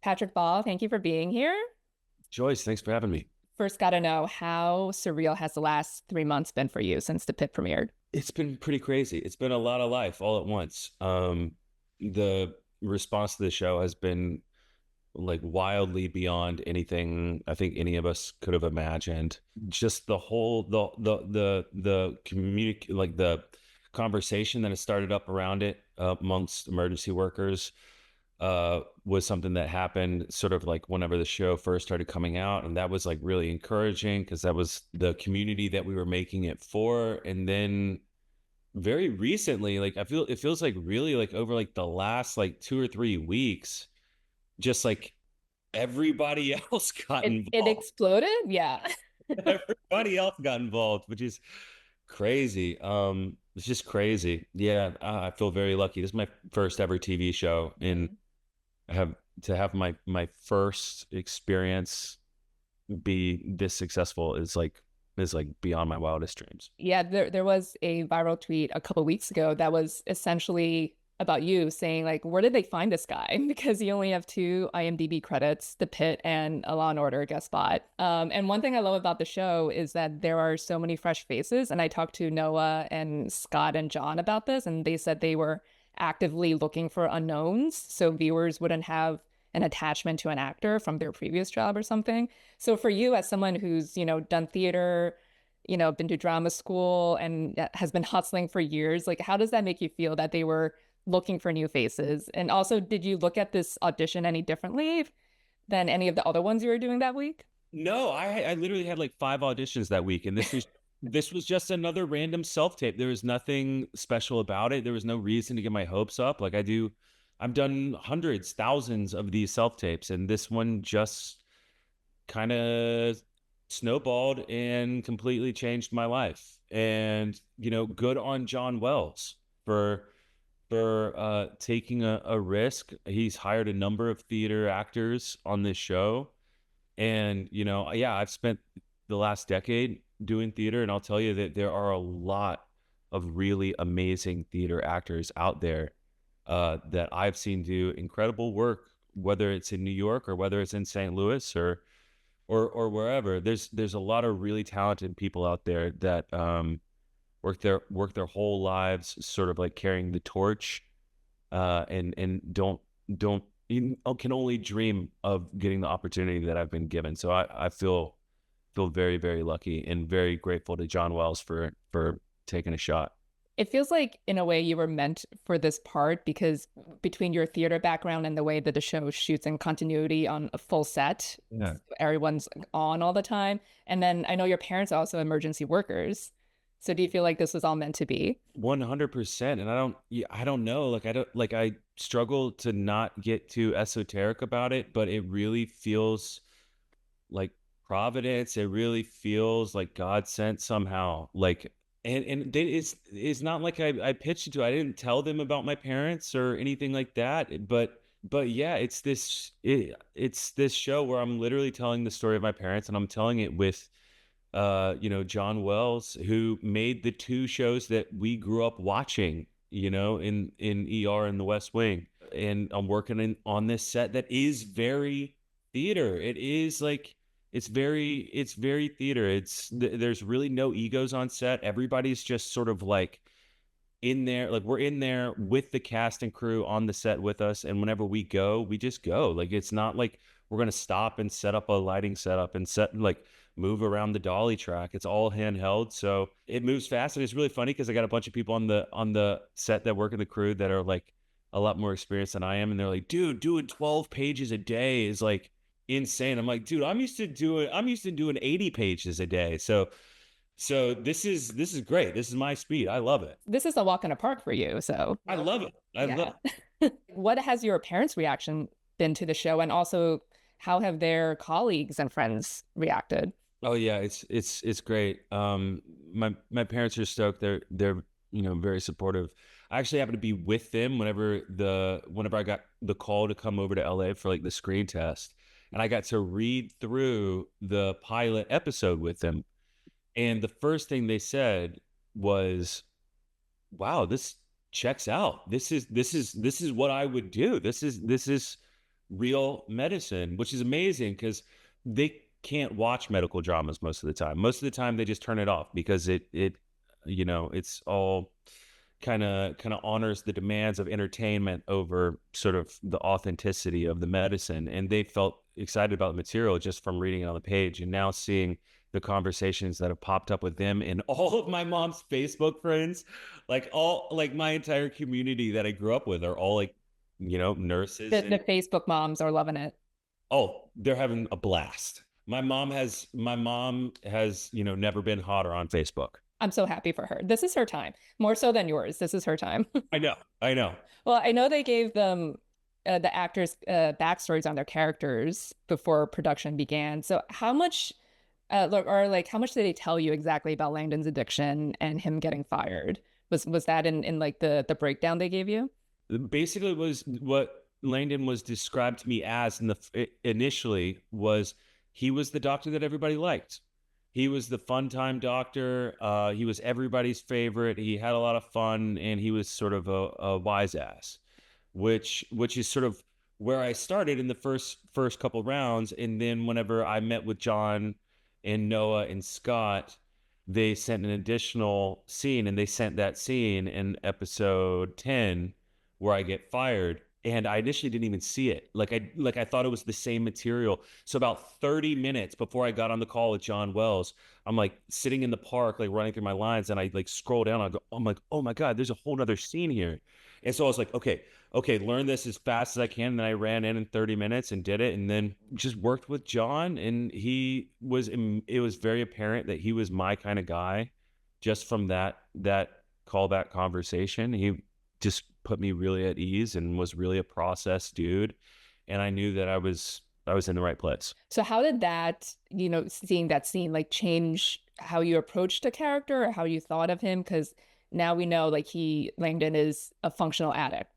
Patrick Ball, thank you for being here. Joyce, thanks for having me. First, got to know how surreal has the last 3 months been for you since the Pitt premiered? It's been pretty crazy. It's been a lot of life all at once. The response to the show has been like wildly beyond anything I think any of us could have imagined. Just the whole the community, like the conversation that has started up around it amongst emergency workers was something that happened sort of like whenever the show first started coming out, and that was like really encouraging because that was the community that we were making it for. And then very recently, like it feels like really like over like the last like 2 or 3 weeks, just like everybody else got It involved. exploded? Yeah. Everybody else got involved, which is crazy. It's just crazy. Yeah, I feel very lucky. This is my first ever TV show, and Mhm. I have to have my first experience be this successful is like beyond my wildest dreams. Yeah, there was a viral tweet a couple weeks ago that was essentially about you saying like, where did they find this guy? Because you only have two IMDb credits, The Pit and a Law and Order guest spot. And one thing I love about the show is that there are so many fresh faces. And I talked to Noah and Scott and John about this, and they said they were actively looking for unknowns so viewers wouldn't have an attachment to an actor from their previous job or something. So for you, as someone who's, done theater, been to drama school and has been hustling for years. Like, how does that make you feel that they were looking for new faces? And also, did you look at this audition any differently than any of the other ones you were doing that week? No, I literally had like 5 auditions that week, and this was just another random self tape. There was nothing special about it. There was no reason to get my hopes up. I've done hundreds, thousands of these self tapes, and this one just kind of snowballed and completely changed my life. And good on John Wells for taking a risk. He's hired a number of theater actors on this show, and yeah, I've spent the last decade doing theater, and I'll tell you that there are a lot of really amazing theater actors out there that I've seen do incredible work, whether it's in New York or whether it's in St. Louis or wherever. There's a lot of really talented people out there that work their whole lives sort of like carrying the torch, and don't even, can only dream of getting the opportunity that I've been given. So I feel very, very lucky and very grateful to John Wells for taking a shot. It feels like, in a way, you were meant for this part because between your theater background and the way that the show shoots in continuity on a full set, Yeah. everyone's on all the time. And then I know your parents are also emergency workers. So do you feel like this was all meant to be? 100%. And I don't know, I struggle to not get too esoteric about it, but it really feels like providence. It really feels like God sent somehow. It's not like I pitched it to. I didn't tell them about my parents or anything like that. But yeah, it's this show where I'm literally telling the story of my parents, and I'm telling it with John Wells, who made the two shows that we grew up watching, in ER and The West Wing. And I'm working on this set that is very theater. It is like it's very theater. There's really no egos on set. Everybody's just sort of like in there, like we're in there with the cast and crew on the set with us, and whenever we go, we just go. Like it's not like we're gonna stop and set up a lighting setup and move around the dolly track. It's all handheld, so it moves fast. And it's really funny because I got a bunch of people on the set that work in the crew that are like a lot more experienced than I am, and they're like, dude, doing 12 pages a day is like insane. I'm like, dude, I'm used to doing 80 pages a day. So this is great. This is my speed. I love it. This is a walk in the park for you. So I love it. I love yeah. it. What has your parents' reaction been to the show? And also, how have their colleagues and friends reacted? Oh yeah, it's great. My parents are stoked. They're very supportive. I actually happened to be with them whenever I got the call to come over to LA for like the screen test, and I got to read through the pilot episode with them. And the first thing they said was, "Wow, this checks out. This is what I would do. This is real medicine, which is amazing because they can't watch medical dramas most of the time. Most of the time they just turn it off because it it's all kind of honors the demands of entertainment over sort of the authenticity of the medicine. And they felt excited about the material just from reading it on the page, and now seeing the conversations that have popped up with them and all of my mom's Facebook friends, like my entire community that I grew up with are all like, nurses. The And Facebook moms are loving it. oh, they're having a blast. My mom has never been hotter on Facebook. I'm so happy for her. This is her time, more so than yours. This is her time. I know. Well, I know they gave them the actors backstories on their characters before production began. So how much, or like, how much did they tell you exactly about Langdon's addiction and him getting fired? Was that in like the breakdown they gave you? Basically was what Langdon was described to me as initially was he was the doctor that everybody liked. He was the fun time doctor. He was everybody's favorite. He had a lot of fun, and he was sort of a wise ass, which is sort of where I started in the first couple rounds. And then whenever I met with John and Noah and Scott, they sent an additional scene, and they sent that scene in episode 10 where I get fired. And I initially didn't even see it. Like I thought it was the same material. So about 30 minutes before I got on the call with John Wells, I'm like sitting in the park, like running through my lines, and I like scroll down. I'm like, oh my God, there's a whole nother scene here. And so I was like, okay, learn this as fast as I can. And then I ran in 30 minutes and did it, and then just worked with John. And it was very apparent that he was my kind of guy just from that callback conversation. He just put me really at ease and was really a process dude. And I knew that I was in the right place. So how did that, seeing that scene like change how you approached a character or how you thought of him? Because now we know like Langdon is a functional addict,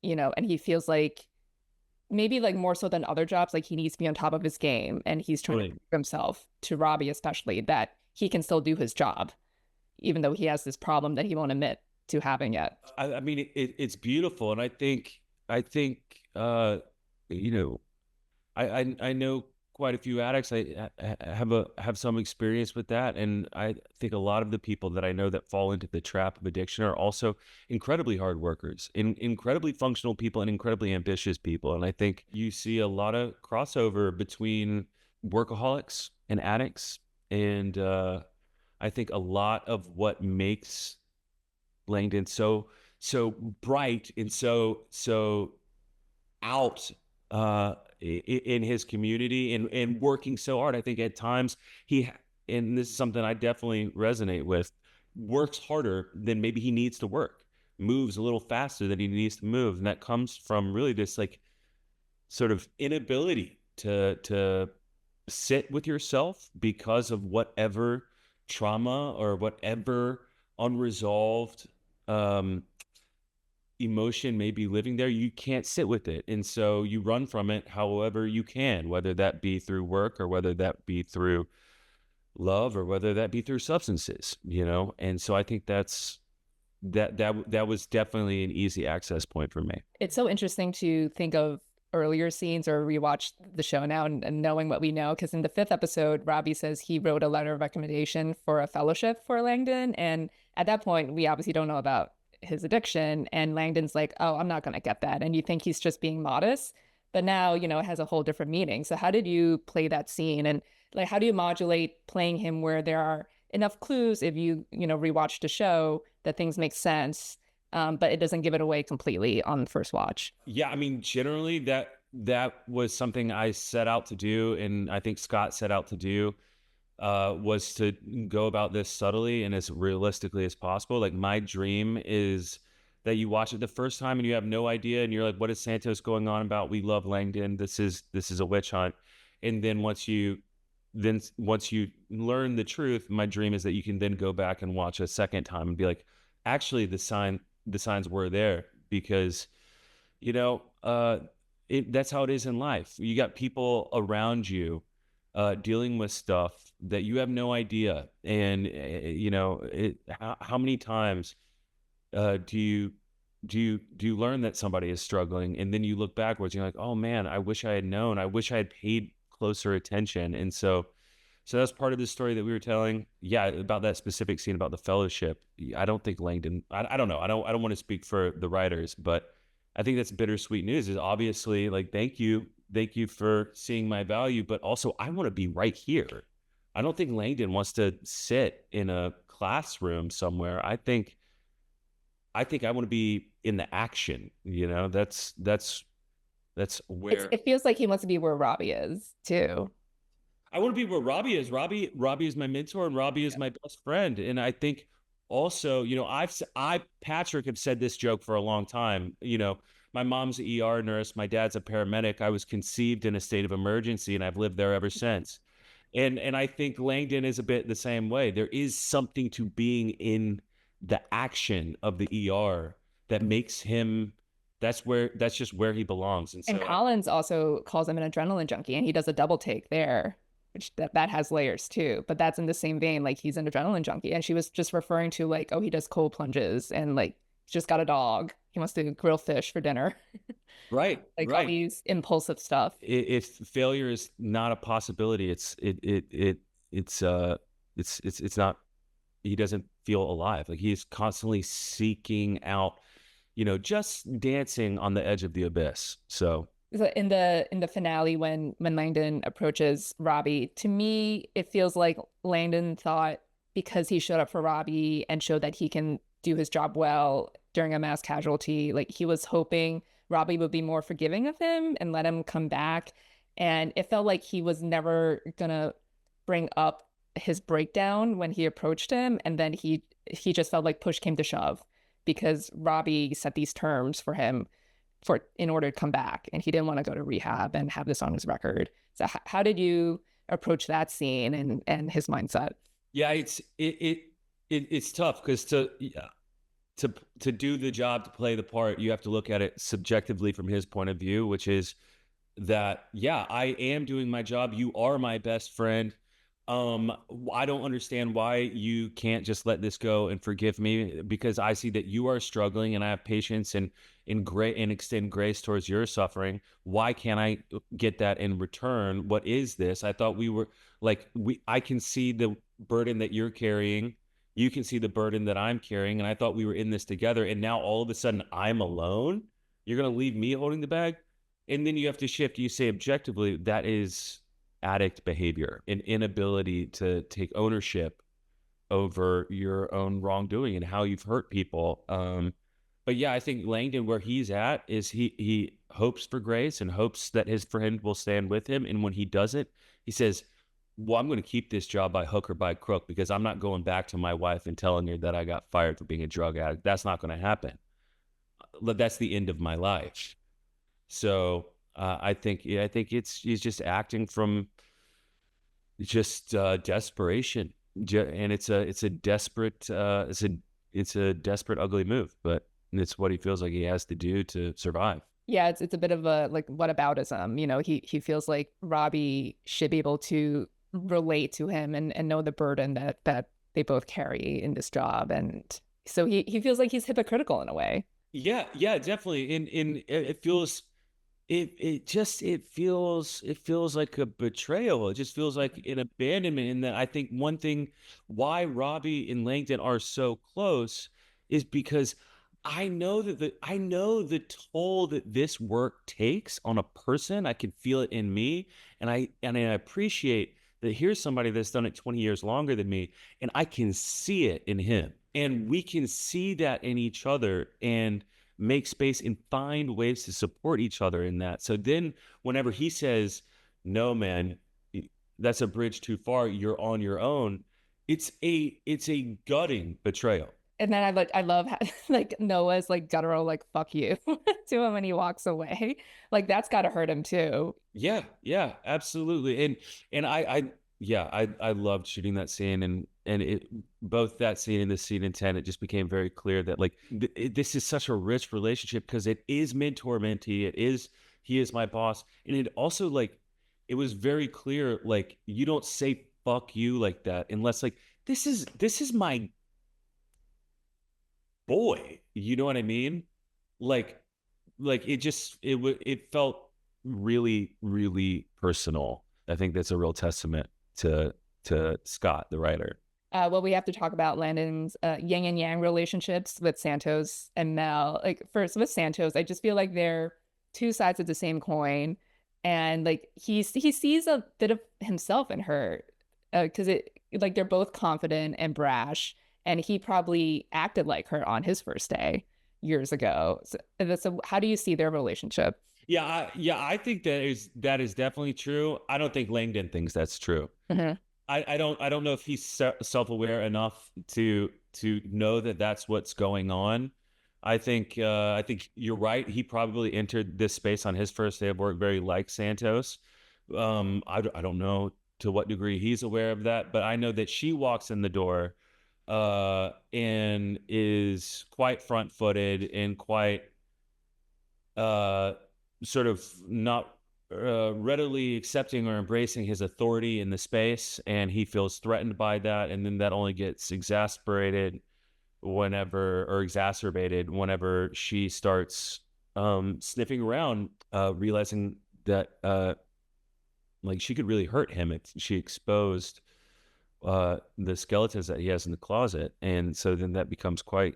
and he feels like maybe like more so than other jobs, like he needs to be on top of his game, and he's trying to Really. prove himself to Robbie, especially that he can still do his job, even though he has this problem that he won't admit to having yet. I mean, it's beautiful. And I think, you know, I know quite a few addicts. I have some experience with that, and I think a lot of the people that I know that fall into the trap of addiction are also incredibly hard workers, incredibly functional people, and incredibly ambitious people. And I think you see a lot of crossover between workaholics and addicts, and I think a lot of what makes Langdon so bright and so out in his community and working so hard. I think at times and this is something I definitely resonate with, works harder than maybe he needs to work, moves a little faster than he needs to move. And that comes from really this like sort of inability to sit with yourself because of whatever trauma or whatever unresolved um, emotion may be living there. You can't sit with it, and so you run from it however you can, whether that be through work or whether that be through love or whether that be through substances. And so I think that was definitely an easy access point for me. It's so interesting to think of earlier scenes or rewatch the show now and knowing what we know. Because in the fifth episode, Robbie says he wrote a letter of recommendation for a fellowship for Langdon. And at that point, we obviously don't know about his addiction. And Langdon's like, oh, I'm not going to get that. And you think he's just being modest. But now, it has a whole different meaning. So how did you play that scene? And like, how do you modulate playing him where there are enough clues if rewatch the show that things make sense, but it doesn't give it away completely on the first watch? Yeah, I mean, generally that was something I set out to do, and I think Scott set out to do, was to go about this subtly and as realistically as possible. Like my dream is that you watch it the first time and you have no idea, and you're like, "What is Santos going on about? We love Langdon. This is a witch hunt." And then once you learn the truth, my dream is that you can then go back and watch a second time and be like, actually, the signs were there, because you know uh that's how it is in life. You got people around you dealing with stuff that you have no idea. And how many times do you do you learn that somebody is struggling, and then you look backwards, you're like, oh man, I wish I had known, I wish I had paid closer attention. And so that's part of the story that we were telling. Yeah, about that specific scene about the fellowship. I don't think Langdon. I don't know. I don't want to speak for the writers, but I think that's bittersweet news. Is obviously like, thank you for seeing my value, but also I want to be right here. I don't think Langdon wants to sit in a classroom somewhere. I think I want to be in the action. You know, that's where It feels like he wants to be where Robbie is too. I want to be where Robbie is. Robbie is my mentor, and Robbie is Yeah. my best friend. And I think also, Patrick have said this joke for a long time. My mom's an ER nurse, my dad's a paramedic. I was conceived in a state of emergency, and I've lived there ever since. And I think Langdon is a bit the same way. There is something to being in the action of the ER that makes him. That's just where he belongs. And And so Collins also calls him an adrenaline junkie, and he does a double take there, which that has layers too. But that's in the same vein, like he's an adrenaline junkie. And she was just referring to like, oh, he does cold plunges and like he's just got a dog. He wants to grill fish for dinner, right, like all right. these impulsive stuff. If failure is not a possibility, it's not. He doesn't feel alive. Like he's constantly seeking out, just dancing on the edge of the abyss. So So in the finale, when Langdon approaches Robbie, to me it feels like Langdon thought because he showed up for Robbie and showed that he can do his job well during a mass casualty, like he was hoping Robbie would be more forgiving of him and let him come back. And it felt like he was never gonna bring up his breakdown when he approached him, and then he just felt like push came to shove because Robbie set these terms for him for in order to come back, and he didn't want to go to rehab and have this on his record. So how did you approach that scene and his mindset? yeah, it's tough because to do the job, to play the part, you have to look at it subjectively from his point of view, which is that, yeah, I am doing my job. You are my best friend. Um, I don't understand why you can't just let this go and forgive me, because I see that you are struggling, and I have patience and extend grace towards your suffering. Why can't I get that in return? What is this? I thought we were like I can see the burden that you're carrying. You can see the burden that I'm carrying, and I thought we were in this together. And now all of a sudden I'm alone. You're gonna leave me holding the bag, and then you have to shift. You say objectively that is addict behavior, an inability to take ownership over your own wrongdoing and how you've hurt people. But yeah, I think Langdon, where he's at, is he hopes for grace and hopes that his friend will stand with him. And when he doesn't, he says, well, I'm going to keep this job by hook or by crook, because I'm not going back to my wife and telling her that I got fired for being a drug addict. That's not going to happen. That's the end of my life. So I think he's just acting from just desperation, and it's a desperate it's a desperate, ugly move, but it's what he feels like he has to do to survive. Yeah, it's a bit of a like whataboutism. He feels like Robbie should be able to relate to him and know the burden that they both carry in this job. And so he feels like he's hypocritical in a way. Yeah, yeah, definitely. In it feels it feels like a betrayal. It just feels like an abandonment. And that I think one thing why Robbie and Langdon are so close is because I know the toll that this work takes on a person. I can feel it in me, and I appreciate that here's somebody that's done it 20 years longer than me, and I can see it in him. And we can see that in each other, and make space and find ways to support each other in that. So then whenever he says, no, man, that's a bridge too far, you're on your own, it's a gutting betrayal. And then I love how, like Noah's like guttural like fuck you to him when he walks away. Like that's got to hurt him too. Yeah, yeah, absolutely. And yeah, I loved shooting that scene, and it both that scene and this scene in 10, it just became very clear that like this is such a rich relationship, because it is mentor mentee, he is my boss, and it also like it was very clear, like you don't say fuck you like that unless like this is my boy, you know what I mean? like it felt really, really personal. I think that's a real testament to Scott, the writer. Well, we have to talk about Landon's yin and yang relationships with Santos and Mel. Like first with Santos, I just feel like they're two sides of the same coin, and like he sees a bit of himself in her, because it like they're both confident and brash, and he probably acted like her on his first day years ago. So how do you see their relationship? I think that is definitely true. I don't think Langdon thinks that's true. Mhm. I don't know if he's self-aware enough to know that that's what's going on. I think you're right. He probably entered this space on his first day of work very like Santos. I don't know to what degree he's aware of that, but I know that she walks in the door and is quite front-footed and quite uh, sort of not readily accepting or embracing his authority in the space, and he feels threatened by that, and then that only gets exasperated whenever or exacerbated whenever she starts sniffing around, realizing that like she could really hurt him if she exposed the skeletons that he has in the closet, and so then that becomes quite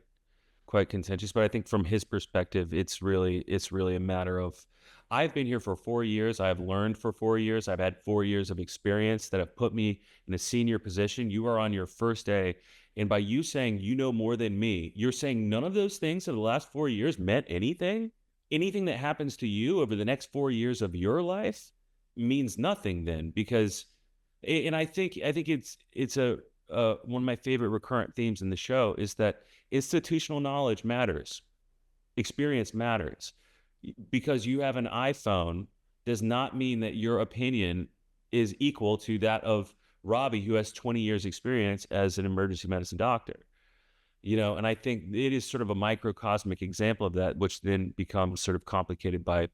contentious. But I think from his perspective, it's really a matter of I've been here for 4 years. I've learned for 4 years. I've had 4 years of experience that have put me in a senior position. You are on your first day. And by you saying you know more than me, you're saying none of those things in the last 4 years meant anything. Anything that happens to you over the next 4 years of your life means nothing then, because and I think it's a one of my favorite recurrent themes in the show is that institutional knowledge matters, experience matters. Because you have an iPhone does not mean that your opinion is equal to that of Robbie, who has 20 years experience as an emergency medicine doctor. And I think it is sort of a microcosmic example of that, which then becomes sort of complicated by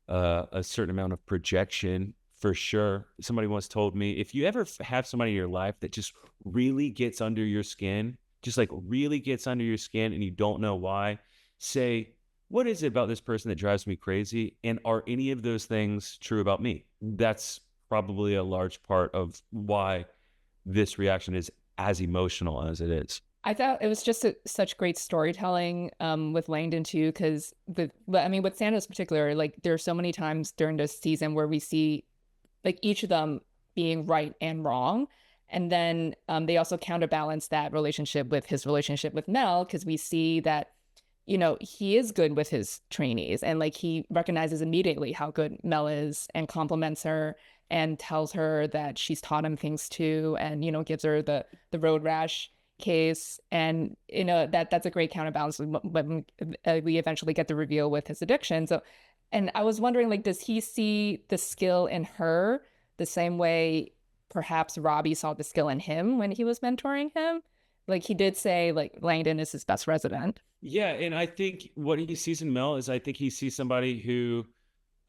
a certain amount of projection, for sure. Somebody once told me, if you ever have somebody in your life that just really gets under your skin, just like really gets under your skin and you don't know why, say, what is it about this person that drives me crazy? And are any of those things true about me? That's probably a large part of why this reaction is as emotional as it is. I thought it was just such great storytelling with Langdon too, because I mean, with Santos in particular, like there are so many times during this season where we see like each of them being right and wrong. And then they also counterbalance that relationship with his relationship with Mel, because we see that, he is good with his trainees and like he recognizes immediately how good Mel is and compliments her and tells her that she's taught him things too, and gives her the road rash case. And that's a great counterbalance when we eventually get the reveal with his addiction. So, and I was wondering, like, does he see the skill in her the same way perhaps Robbie saw the skill in him when he was mentoring him? Like he did say, like Langdon is his best resident. Yeah, and I think what he sees in Mel is I think he sees somebody who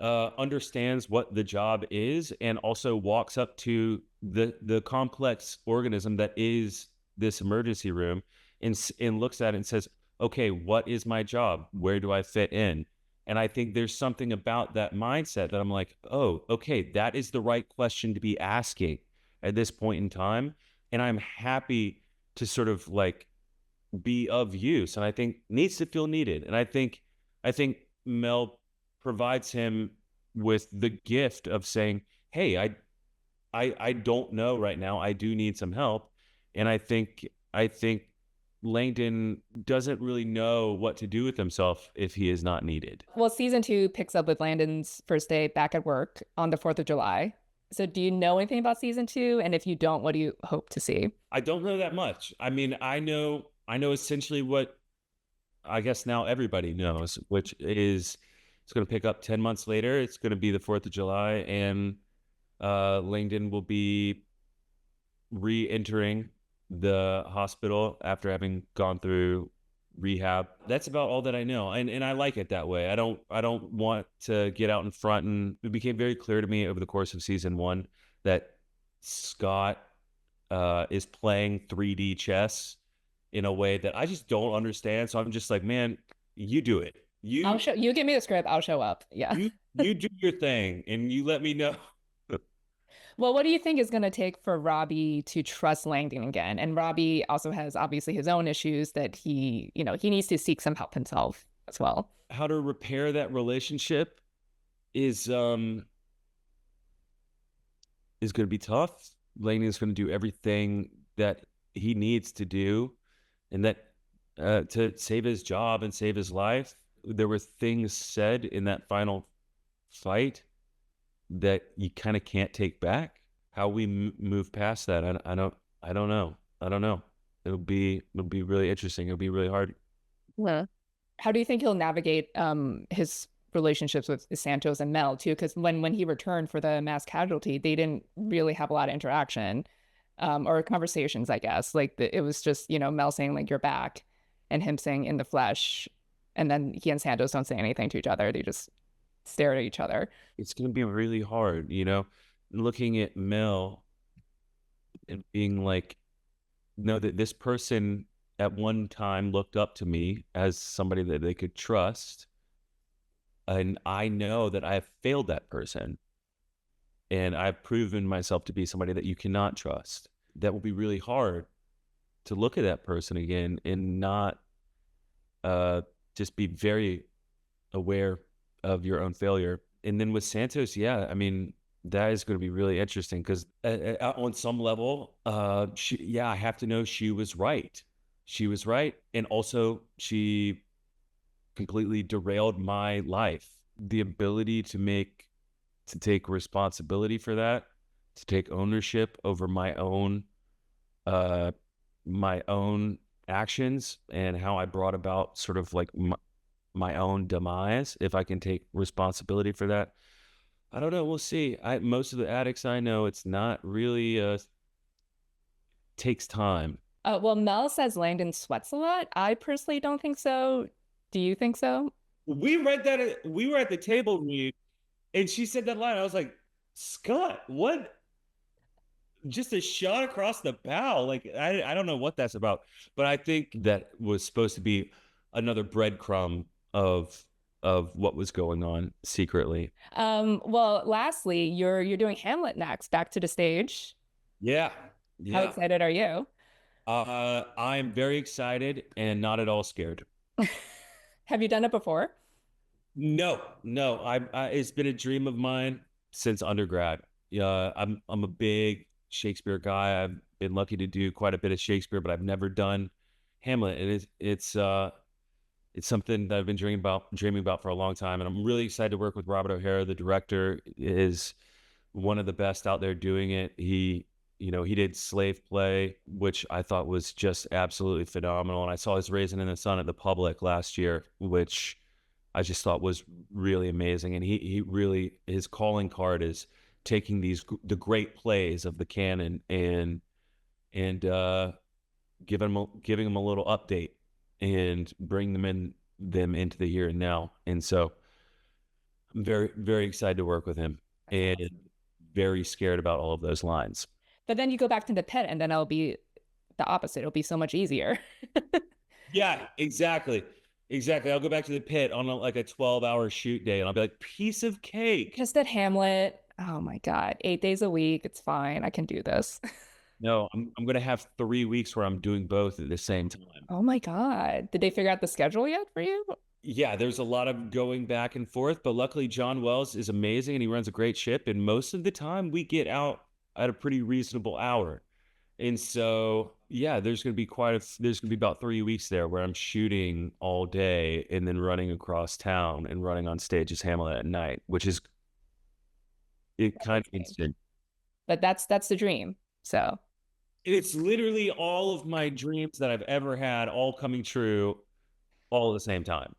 understands what the job is and also walks up to the complex organism that is this emergency room and looks at it and says, okay, what is my job? Where do I fit in? And I think there's something about that mindset that I'm like, oh, okay, that is the right question to be asking at this point in time. And I'm happy to sort of like be of use, and I think needs to feel needed. And I think Mel provides him with the gift of saying, hey, I don't know right now, I do need some help. And I think Langdon doesn't really know what to do with himself if he is not needed. Well, season two picks up with Landon's first day back at work on the 4th of July. So do you know anything about season two? And if you don't, what do you hope to see? I don't know that much. I mean, I know essentially what I guess now everybody knows, which is it's going to pick up 10 months later. It's going to be the 4th of July, and Langdon will be re-entering the hospital after having gone through rehab. That's about all that I know. And I like it that way. I don't want to get out in front. And it became very clear to me over the course of season one that Scott is playing 3D chess in a way that I just don't understand. So I'm just like, man, you do it. I'll You show you give me the script, I'll show up. Yeah. you do your thing and you let me know. Well, what do you think is going to take for Robbie to trust Langdon again? And Robbie also has obviously his own issues that he needs to seek some help himself as well. How to repair that relationship is is going to be tough. Laney is going to do everything that he needs to do, and that to save his job and save his life. There were things said in that final fight that you kind of can't take back. How we move past that, I don't know. I don't know. It'll be really interesting. It'll be really hard. Yeah. How do you think he'll navigate his relationships with Santos and Mel too? Because when he returned for the mass casualty, they didn't really have a lot of interaction or conversations, I guess. Like it was just, Mel saying like you're back and him saying in the flesh. And then he and Santos don't say anything to each other. They just stare at each other. It's going to be really hard, looking at Mel and being like, no, that this person at one time looked up to me as somebody that they could trust. And I know that I have failed that person. And I've proven myself to be somebody that you cannot trust. That will be really hard to look at that person again and not just be very aware of your own failure. And then with Santos, yeah, I mean, that is going to be really interesting because on some level, I have to know she was right. She was right. And also, she completely derailed my life. The ability to take responsibility for that, to take ownership over my own actions and how I brought about sort of like my own demise. If I can take responsibility for that, I don't know. We'll see. Most of the addicts I know, it's not really takes time. Well, Mel says Langdon sweats a lot. I personally don't think so. Do you think so? We read that. We were at the table read, and she said that line. I was like, Scott, what? Just a shot across the bow. Like I don't know what that's about, but I think that was supposed to be another breadcrumb of what was going on secretly. Well, lastly, you're doing Hamlet next, back to the stage. Yeah, How yeah. excited are you? I'm very excited and not at all scared. Have you done it before? No, no. It's been a dream of mine since undergrad. Yeah, I'm a big Shakespeare guy. I've been lucky to do quite a bit of Shakespeare, but I've never done Hamlet. It's something that I've been dreaming about for a long time, and I'm really excited to work with Robert O'Hara. The director is one of the best out there doing it. He did Slave Play, which I thought was just absolutely phenomenal, and I saw his Raisin in the Sun at the Public last year, which I just thought was really amazing. And he really, his calling card is taking the great plays of the canon and giving them a little update and bring them into the here and now. And so I'm very, very excited to work with him That's and awesome. very scared about all of those lines. But then you go back to the pit, and then it'll be the opposite. It'll be so much easier. Yeah, exactly. Exactly. I'll go back to the pit on like a 12-hour shoot day and I'll be like, piece of cake. Just at Hamlet. Oh my God. 8 days a week. It's fine. I can do this. No, I'm gonna have 3 weeks where I'm doing both at the same time. Oh my God. Did they figure out the schedule yet for you? Yeah, there's a lot of going back and forth, but luckily John Wells is amazing and he runs a great ship. And most of the time we get out at a pretty reasonable hour. And so, yeah, there's gonna be about 3 weeks there where I'm shooting all day and then running across town and running on stage as Hamlet at night, which is it That's kind of insane. instant. But that's the dream. So It's literally all of my dreams that I've ever had all coming true all at the same time.